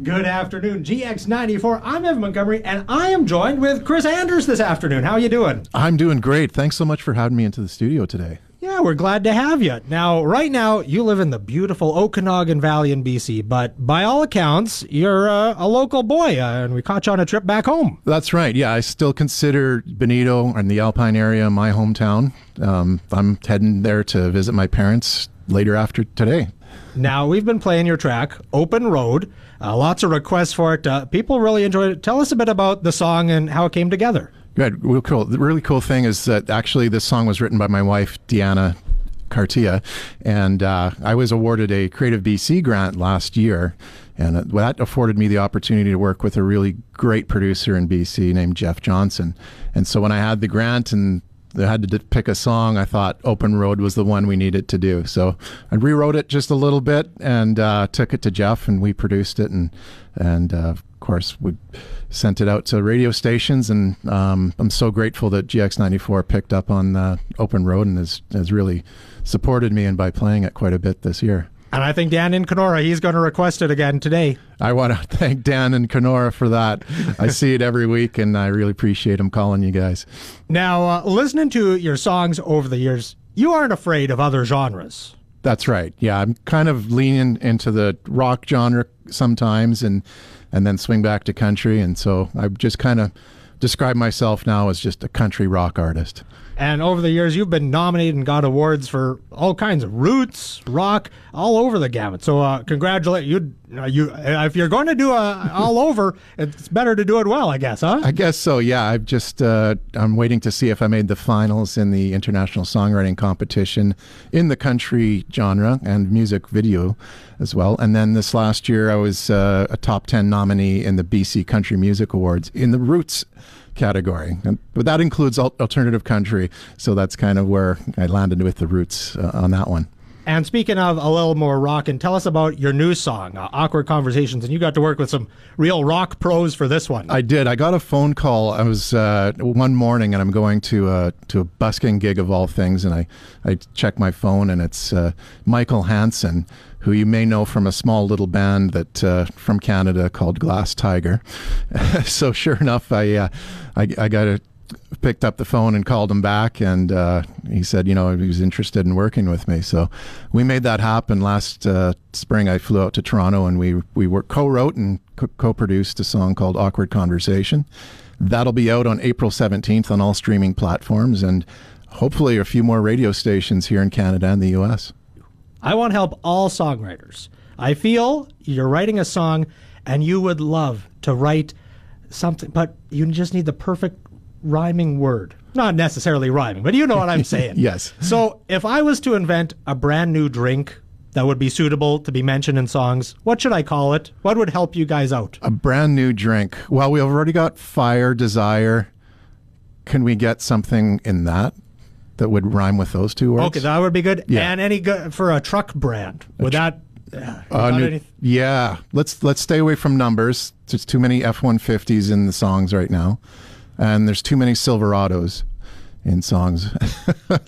Good afternoon, GX94. I'm Evan Montgomery, and I am joined with Kris Anders this afternoon. How are you doing? I'm doing great. Thanks so much for having me into the studio today. Yeah, we're glad to have you. Now, right now, you live in the beautiful Okanagan Valley in BC, but by all accounts, you're a local boy, and we caught you on a trip back home. That's right. Yeah, I still consider Bonito and the Alpine area my hometown. I'm heading there to visit my parents later after today. Now, we've been playing your track, Open Road. Lots of requests for it. People really enjoyed it. Tell us a bit about the song and how it came together. Good. Real cool. The really cool thing is that actually this song was written by my wife, Deanna Cartia, and I was awarded a Creative BC grant last year, and that afforded me the opportunity to work with a really great producer in BC named Jeff Johnson. And so when I had the grant and I had to pick a song, I thought Open Road was the one we needed to do. So I rewrote it just a little bit and took it to Jeff, and we produced it, and of course we sent it out to radio stations, and I'm so grateful that GX94 picked up on Open Road and has really supported me and by playing it quite a bit this year. And I think Dan in Kenora, he's going to request it again today. I want to thank Dan and Kenora for that. I see it every week, and I really appreciate him calling you guys. Now, listening to your songs over the years, you aren't afraid of other genres. That's right. Yeah, I'm kind of leaning into the rock genre sometimes and then swing back to country. And so I just kind of describe myself now as just a country rock artist. And over the years, you've been nominated and got awards for all kinds of roots, rock, all over the gamut. So congratulate you. If you're going to do all over, it's better to do it well, I guess, huh? I guess so, yeah. I've just, I'm waiting to see if I made the finals in the International Songwriting Competition in the country genre and music video as well. And then this last year, I was a top 10 nominee in the BC Country Music Awards in the roots category, but that includes alternative country, so that's kind of where I landed with the roots on that one. And speaking of a little more rock, and tell us about your new song, Awkward Conversations, and you got to work with some real rock pros for this one. I did. I got a phone call. I was one morning, and I'm going to a busking gig of all things, and I check my phone, and it's Michael Hansen, who you may know from a small little band that from Canada called Glass Tiger. So sure enough, I picked up the phone and called him back, and he said, he was interested in working with me. So we made that happen. Last spring, I flew out to Toronto, and we co-wrote and co-produced a song called Awkward Conversation. That'll be out on April 17th on all streaming platforms, and hopefully a few more radio stations here in Canada and the U.S. I want to help all songwriters. I feel you're writing a song and you would love to write something, but you just need the perfect rhyming word. Not necessarily rhyming, but you know what I'm saying. Yes. So if I was to invent a brand new drink that would be suitable to be mentioned in songs, what should I call it? What would help you guys out? A brand new drink. Well, we've already got Fire, Desire. Can we get something in that would rhyme with those two words? Okay, that would be good. Yeah. And any good for a truck brand? Would that... yeah, let's stay away from numbers. There's too many F-150s in the songs right now, and there's too many Silverados in songs.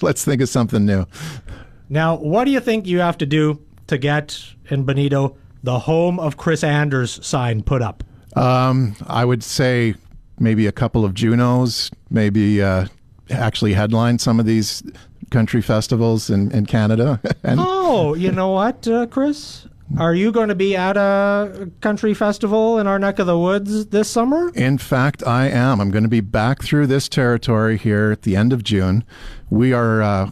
Let's think of something new. Now, what do you think you have to do to get in Bonito the Home of Kris Anders sign put up? I would say maybe a couple of Junos, maybe actually headline some of these country festivals in Canada. And you know what, Kris? Are you going to be at a country festival in our neck of the woods this summer? In fact, I am. I'm going to be back through this territory here at the end of June. We are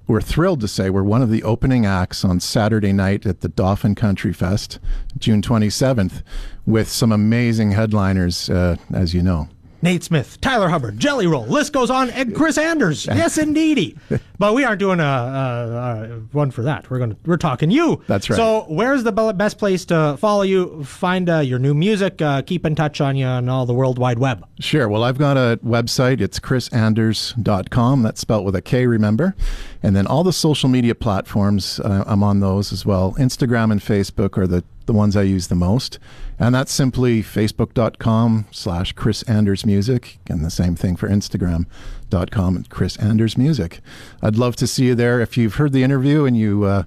we're thrilled to say we're one of the opening acts on Saturday night at the Dauphin Country Fest, June 27th, with some amazing headliners, as you know. Nate Smith, Tyler Hubbard, Jelly Roll, list goes on, and Kris Anders. Yes, indeedy. But we aren't doing a one for that. We're talking you. That's right. So where's the best place to follow you, find your new music, keep in touch on you on all the World Wide Web? Sure. Well, I've got a website. It's krisanders.com. That's spelled with a K, remember. And then all the social media platforms, I'm on those as well. Instagram and Facebook are the ones I use the most. And that's simply facebook.com/Kris Anders Music, and the same thing for Instagram.com and Kris Anders Music. I'd love to see you there. If you've heard the interview and you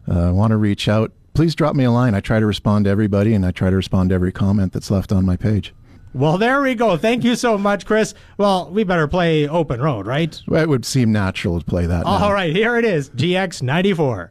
want to reach out, please drop me a line. I try to respond to everybody, and I try to respond to every comment that's left on my page. Well, there we go. Thank you so much, Kris. Well, we better play Open Road, right? Well, it would seem natural to play that now. All right, here it is, GX94.